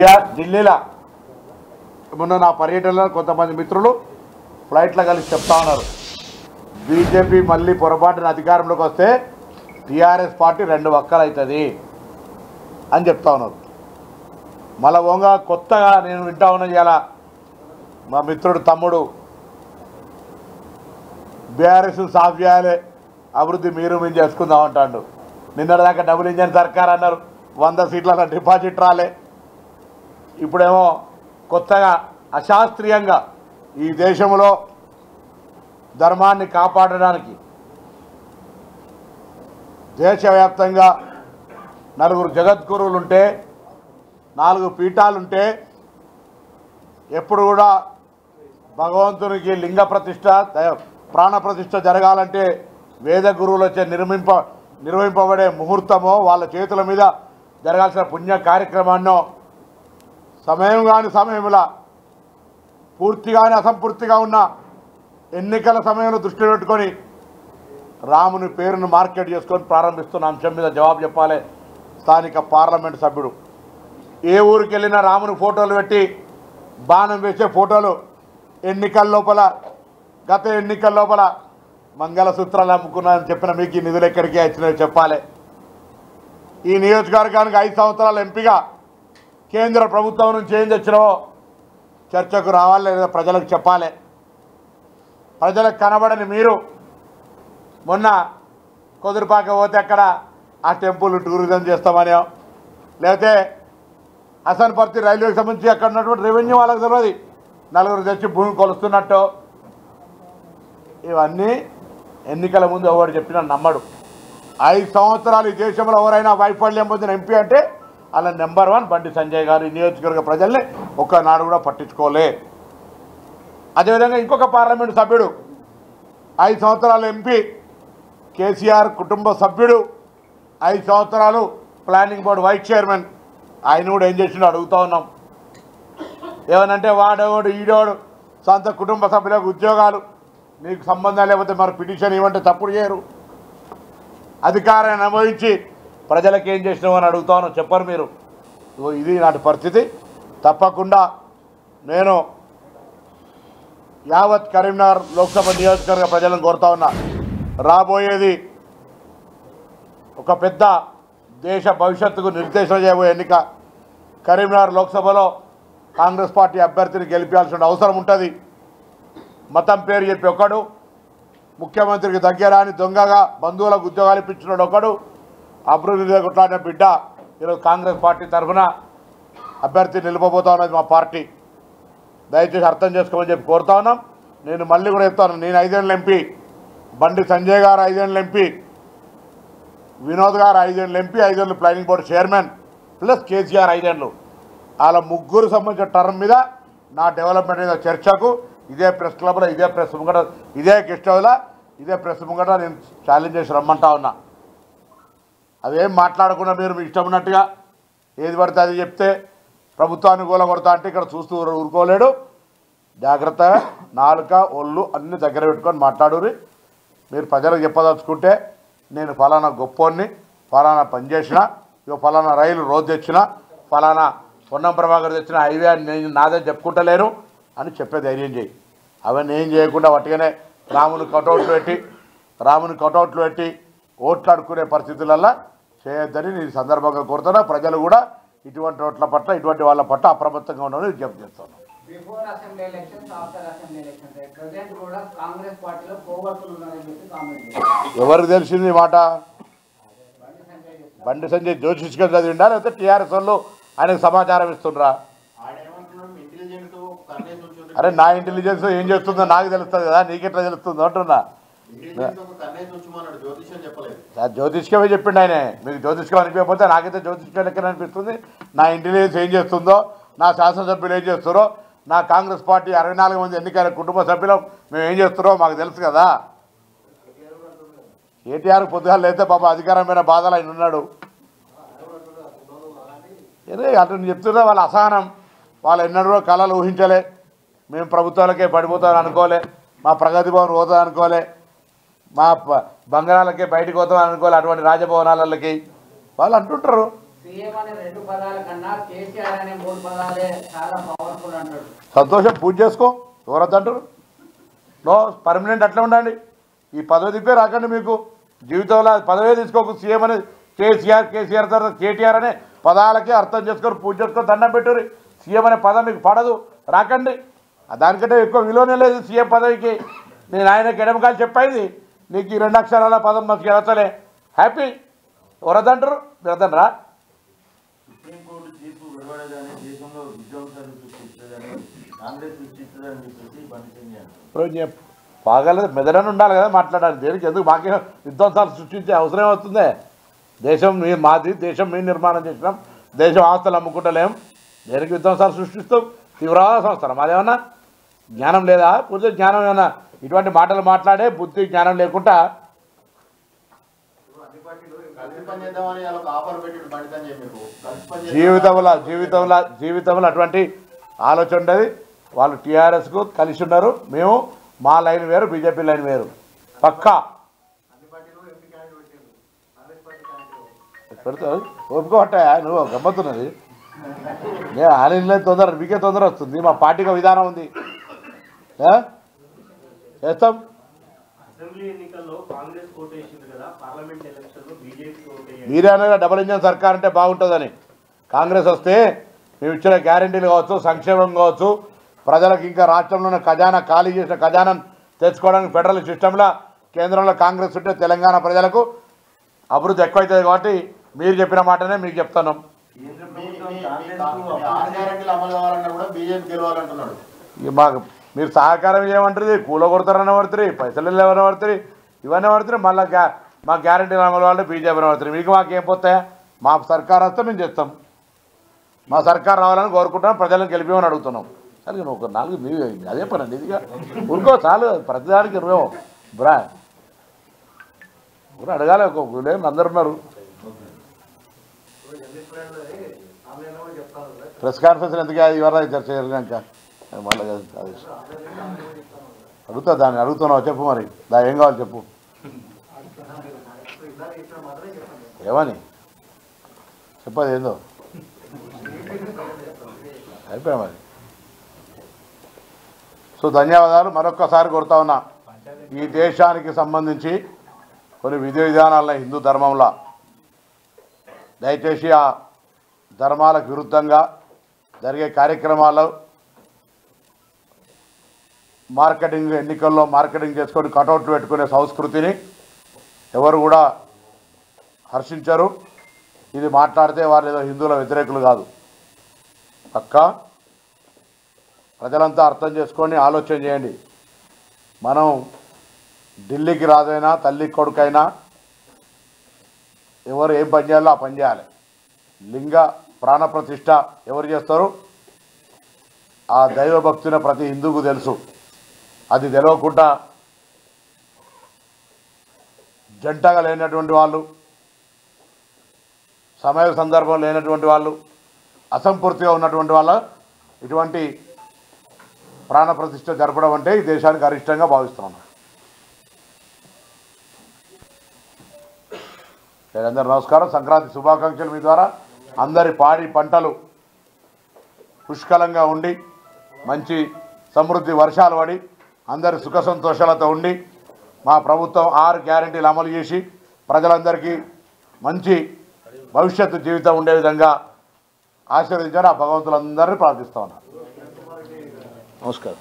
ఢిల్లీలో మొన్న నా పర్యటనలో కొంతమంది మిత్రులు ఫ్లైట్లో కలిసి చెప్తా ఉన్నారు, బీజేపీ మళ్ళీ పొరపాటున అధికారంలోకి వస్తే టీఆర్ఎస్ పార్టీ రెండు వక్కలు అవుతుంది అని చెప్తా ఉన్నారు. మళ్ళా ఓంగా కొత్తగా నేను వింటా ఉన్నా, ఇలా మా మిత్రుడు తమ్ముడు బీఆర్ఎస్ సాఫ్ చేయాలి, అభివృద్ధి మీరు మేము చేసుకుందాం అంటాడు. నిన్నటిదాకా డబుల్ ఇంజన్ సర్కార్ అన్నారు, 100 సీట్ల డిపాజిట్ రాలే. ఇప్పుడేమో కొత్తగా అశాస్త్రీయంగా ఈ దేశంలో ధర్మాన్ని కాపాడడానికి దేశవ్యాప్తంగా 4 జగద్గురువులుంటే 4 పీఠాలుంటే ఎప్పుడు కూడా భగవంతునికి లింగ ప్రతిష్ట ప్రాణ ప్రతిష్ట జరగాలంటే వేద గురువులచే నిర్వహింపబడే ముహూర్తమో వాళ్ళ చేతుల మీద జరగాల్సిన పుణ్య కార్యక్రమాన్నో సమయం కాని సమయంలో పూర్తిగానే అసంపూర్తిగా ఉన్న ఎన్నికల సమయంలో దృష్టిలో పెట్టుకొని రాముని పేరును మార్కెట్ చేసుకొని ప్రారంభిస్తున్న అంశం మీద జవాబు చెప్పాలి స్థానిక పార్లమెంటు సభ్యుడు. ఏ ఊరికి వెళ్ళినా రాముని ఫోటోలు పెట్టి బాణం వేసే ఫోటోలు, ఎన్నికల లోపల గత ఎన్నికల లోపల మంగళసూత్రాలు అమ్ముకున్నారని చెప్పిన మీకు ఈ నిధులు ఎక్కడికి వచ్చినాయో చెప్పాలి. ఈ నియోజకవర్గానికి 5 సంవత్సరాల ఎంపీగా కేంద్ర ప్రభుత్వం నుంచి ఏం తెచ్చినావో చర్చకు రావాలి, లేదా ప్రజలకు చెప్పాలి. ప్రజలకు కనబడని మీరు మొన్న కుదురుపాక పోతే అక్కడ ఆ టెంపుల్ టూరిజం చేస్తామని, లేకపోతే హసన్పర్తి రైల్వేకి సంబంధించి అక్కడ ఉన్నటువంటి రెవెన్యూ వాళ్ళకి తెలియదు 4 తెచ్చి భూమి కొలుస్తున్నట్టు. ఇవన్నీ ఎన్నికల ముందు ఎవరు చెప్పినా నమ్మడు. 5 సంవత్సరాలు ఈ దేశంలో ఎవరైనా వైఫల్యం పొందిన ఎంపీ అంటే అలా నెంబర్ 1 బండి సంజయ్ గారు. ఈ నియోజకవర్గ ప్రజల్ని ఒక్కనాడు కూడా పట్టించుకోలే. అదేవిధంగా ఇంకొక పార్లమెంటు సభ్యుడు 5 సంవత్సరాల ఎంపీ కేసీఆర్ కుటుంబ సభ్యుడు, 5 సంవత్సరాలు ప్లానింగ్ బోర్డు వైస్ చైర్మన్. ఆయన కూడా ఏం చేసిండో అడుగుతూ ఉన్నాం. ఏమనంటే వాడేవాడు ఈడోడు సొంత కుటుంబ సభ్యులకు ఉద్యోగాలు, నీకు సంబంధం లేకపోతే మరి పిటిషన్ ఇవ్వంటే తప్పుడు చేయరు. అధికారాన్ని అనుభవించి ప్రజలకు ఏం చేసినావు అని అడుగుతాను, చెప్పరు మీరు. ఇది నాటి పరిస్థితి. తప్పకుండా నేను యావత్ కరీంనగర్ లోక్సభ నియోజకవర్గ ప్రజలను కోరుతా ఉన్నా, రాబోయేది ఒక పెద్ద దేశ భవిష్యత్తుకు నిర్దేశం చేయబోయే ఎన్నిక. కరీంనగర్ లోక్సభలో కాంగ్రెస్ పార్టీ అభ్యర్థిని గెలిపించాల్సిన అవసరం ఉంటుంది. మతం పేరు చెప్పి ఒకడు, ముఖ్యమంత్రికి దగ్గరాని దొంగగా బంధువులకు ఉద్యోగాలు ఇప్పించినాడు ఒకడు, అభివృద్ధి కొట్లాడిన బిడ్డ ఈరోజు కాంగ్రెస్ పార్టీ తరఫున అభ్యర్థి నిలబోతా ఉన్నది మా పార్టీ. దయచేసి అర్థం చేసుకోమని చెప్పి కోరుతా ఉన్నాం. నేను మళ్ళీ కూడా చెప్తాను, నేను 5 ఏళ్ళ ఎంపీ, బండి సంజయ్ గారు 5 ఏళ్ళ ఎంపీ, వినోద్ గారు 5 ఏళ్ళ ఎంపీ, 5 ఏళ్ళు planning board chairman, plus KCR 5 ఏళ్ళు. వాళ్ళ ముగ్గురు సంబంధించిన టర్మ్ మీద నా డెవలప్మెంట్ మీద చర్చకు ఇదే ప్రెస్ క్లబ్లో, ఇదే ప్రెస్ ముంగట, ఇదే గెస్ట్ హౌస్లో, ఇదే ప్రెస్ ముంగట నేను ఛాలెంజ్ చేసి రమ్మంటా ఉన్నా. అదేం మాట్లాడకుండా మీరు మీ ఇష్టం ఉన్నట్టుగా ఏది పడితే అది చెప్తే ప్రభుత్వాన్ని కూలగొడతా అంటే ఇక్కడ చూస్తూ ఊరుకోలేడు. జాగ్రత్తగా నాలుక ఒళ్ళు అన్ని దగ్గర పెట్టుకొని మాట్లాడురి. మీరు ప్రజలకు చెప్పదలుచుకుంటే నేను ఫలానా గొప్పోన్ని, ఫలానా పని చేసిన, ఇక ఫలానా రైలు రోజు తెచ్చిన, ఫలానా పొన్నం ప్రభాకర్ తెచ్చిన హైవే అని నేను నాదే చెప్పుకుంటలేను అని చెప్పే ధైర్యం చేయి. అవన్నీ ఏం చేయకుండా వట్టిగానే రాముని కటౌట్లు పెట్టి ఓట్లు అడుక్కునే పరిస్థితులల్లో చేయొద్దని నేను సందర్భంగా కోరుతున్నా. ప్రజలు కూడా ఇటువంటి ఓట్ల పట్ల, ఇటువంటి వాళ్ళ పట్ల అప్రమత్తంగా ఉండాలని విజ్ఞప్తి చేస్తాను. ఎవరికి తెలిసింది మాట? బండి సంజయ్ జ్యోతిష్గా చదివిండా, లేకపోతే టీఆర్ఎస్ వాళ్ళు ఆయనకు సమాచారం ఇస్తుండ్రా? అరే నా ఇంటెలిజెన్స్ ఏం చేస్తుందో నాకు తెలుస్తుంది కదా, నీకెట్లా తెలుస్తుందో అంటున్నా. జ్యోతిష్కమే చెప్పిండు ఆయన. మీకు జ్యోతిష్కం అనిపించకపోతే నాకైతే జ్యోతిష్కం లెక్కన అనిపిస్తుంది. నా ఇంటెలిజెన్స్ ఏం చేస్తుందో, నా శాసనసభ్యులు ఏం చేస్తారో, నా కాంగ్రెస్ పార్టీ 64 మంది ఎన్నికైన కుటుంబ సభ్యులు మేము ఏం చేస్తారో మాకు తెలుసు కదా. కేటీఆర్ పొద్దుగాలు లేతే పాప అధికారమైన బాధలు ఆయన ఉన్నాడు. అదే అటు చెప్తున్నా, వాళ్ళ అసహనం, వాళ్ళు ఎన్నడూ కళలు ఊహించలే. మేము ప్రభుత్వాలకే పడిపోతామని అనుకోలే, మా ప్రగతి భవన్ పోతాం అనుకోలే, మా బంగారాలకే బయటకు పోతామని అనుకోలే, అటువంటి రాజభవనాలకి వాళ్ళు అంటుంటారు. సంతోషం, పూజ చేసుకో, ఎవరొద్దంటారు. నో, పర్మనెంట్ అట్లా ఉండండి. ఈ పదవి దిప్పే రాకండి. మీకు జీవితంలో పదవే తీసుకోకు. సీఎం అనేది కేసీఆర్ తర్వాత కేటీఆర్ అనే పదాలకే అర్థం చేసుకొని పూజ చేసుకొని దండం పెట్టుర్రి. సీఎం అనే పదం మీకు పడదు, రాకండి. దానికంటే ఎక్కువ విలువనే లేదు సీఎం పదవికి. నేను ఆయనకి ఎడమకాలు చెప్పేది, నీకు ఈ 2 అక్షరాల పదం మంచిగా ఎడతలే, హ్యాపీ. ఎవరొద్దంటారు, మీరు వద్దంటారా? బాగాలేదు, మెదడని ఉండాలి కదా మాట్లాడాలి. దేనికి ఎందుకు మాకే విధ్వంసాలు సృష్టించే అవసరం వస్తుందే? దేశం మాది, దేశం మేము నిర్మాణం చేసినాం, దేశం ఆస్తులు అమ్ముకుంటలేం. దేనికి విధ్వంసాలు సృష్టిస్తాం? తీవ్రవాద సంస్థలు మాదేమన్నా జ్ఞానం లేదా? పూర్తి జ్ఞానం ఏమన్నా ఇటువంటి మాటలు మాట్లాడే బుద్ధి జ్ఞానం లేకుండా జీవితంలో అటువంటి ఆలోచన ఉండేది. వాళ్ళు టీఆర్ఎస్కు కలిసి ఉన్నారు. మేము మా లైన్ వేరు, బీజేపీ లైన్ వేరు. పక్కా పెడతావు, ఒప్పుకోవట్టాయా? నువ్వు గమ్మత్తున్నది. నేను ఆలయంలో తొందర, మీకే తొందర వస్తుంది. మా పార్టీకి విధానం ఉంది, చేస్తాం. మీరే అనేది డబుల్ ఇంజన్ సర్కార్ అంటే బాగుంటుందని. కాంగ్రెస్ వస్తే మేము ఇచ్చిన గ్యారెంటీలు కావచ్చు, సంక్షేమం కావచ్చు, ప్రజలకు ఇంకా రాష్ట్రంలోనే ఖజానా ఖాళీ చేసిన ఖజానాను తెచ్చుకోవడానికి ఫెడరల్ సిస్టంలో కేంద్రంలో కాంగ్రెస్ ఉంటే తెలంగాణ ప్రజలకు అభివృద్ధి ఎక్కువవుతుంది. కాబట్టి మీరు చెప్పిన మాటనే మీకు చెప్తున్నాం. మాకు మీరు సహకారం ఏమంటారు? కూలగొడతారని పడుతుంది, పైసలు ఎవరైనా పడుతుంది, ఇవన్నీ పడుతుంది. మళ్ళీ మా గ్యారెంటీలు అమలు వాళ్ళు బీజేపీ పడుతుంది. మీకు మాకేం పోతాయా? మా సర్కార్ వస్తే మేము చేస్తాం. మా సర్కార్ రావాలని కోరుకుంటున్నాం, ప్రజలను గెలిపేమని అడుగుతున్నాం. సరే నువ్వు ఒక 4 మీ అదే పనండి. ఇదిగా ఊరుకో చాలు. ప్రతిదానికి బ్రా ఊరు అడగాలి. ఒక అందరు ఉన్నారు. ప్రెస్ కాన్ఫరెన్స్ ఎందుకు ఇవాళ చర్చ జరిగినాక మళ్ళీ అడుగుతా. దాన్ని అడుగుతున్నావు, చెప్పు. మరి ఏం కావాలి చెప్పు. ఏమని చెప్పదు ఏందో అయిపోయా మరి. సో ధన్యవాదాలు. మరొక్కసారి కోరుతా ఉన్నా, ఈ దేశానికి సంబంధించి కొన్ని విధి విధానాల హిందూ ధర్మంలో దయచేసి ఆ ధర్మాలకు విరుద్ధంగా జరిగే కార్యక్రమాలు, మార్కెటింగ్, ఎన్నికల్లో మార్కెటింగ్ చేసుకొని కటౌట్లు పెట్టుకునే సంస్కృతిని ఎవరు కూడా హర్షించరు. ఇది మాట్లాడితే వారు ఏదో హిందువుల వ్యతిరేకులు కాదు. పక్కా ప్రజలంతా అర్థం చేసుకొని ఆలోచన చేయండి. మనం ఢిల్లీకి రాజైనా తల్లి కొడుకైనా ఎవరు ఏం పని చేయాలో ఆ పని చేయాలి. లింగ ప్రాణప్రతిష్ఠ ఎవరు చేస్తారు? ఆ దైవభక్తిని ప్రతి హిందువుకు తెలుసు. అది తెలియకుండా జంటగా లేనటువంటి వాళ్ళు, సమయ సందర్భం లేనటువంటి వాళ్ళు, అసంపూర్తిగా ఉన్నటువంటి వాళ్ళ ఇటువంటి ప్రాణప్రతిష్ఠ జరపడం అంటే ఈ దేశానికి అరిష్టంగా భావిస్తున్నాను. అందరూ నమస్కారం. సంక్రాంతి శుభాకాంక్షలు. మీ ద్వారా అందరి పాడి పంటలు పుష్కలంగా ఉండి, మంచి సమృద్ధి వర్షాలు పడి, అందరి సుఖ సంతోషాలతో ఉండి, మా ప్రభుత్వం 6 గ్యారెంటీలు అమలు చేసి ప్రజలందరికీ మంచి భవిష్యత్తు జీవితం ఉండే విధంగా ఆశీర్వదించారు. ఆ భగవంతులందరినీ ప్రార్థిస్తా ఉన్నా. నమస్కారం.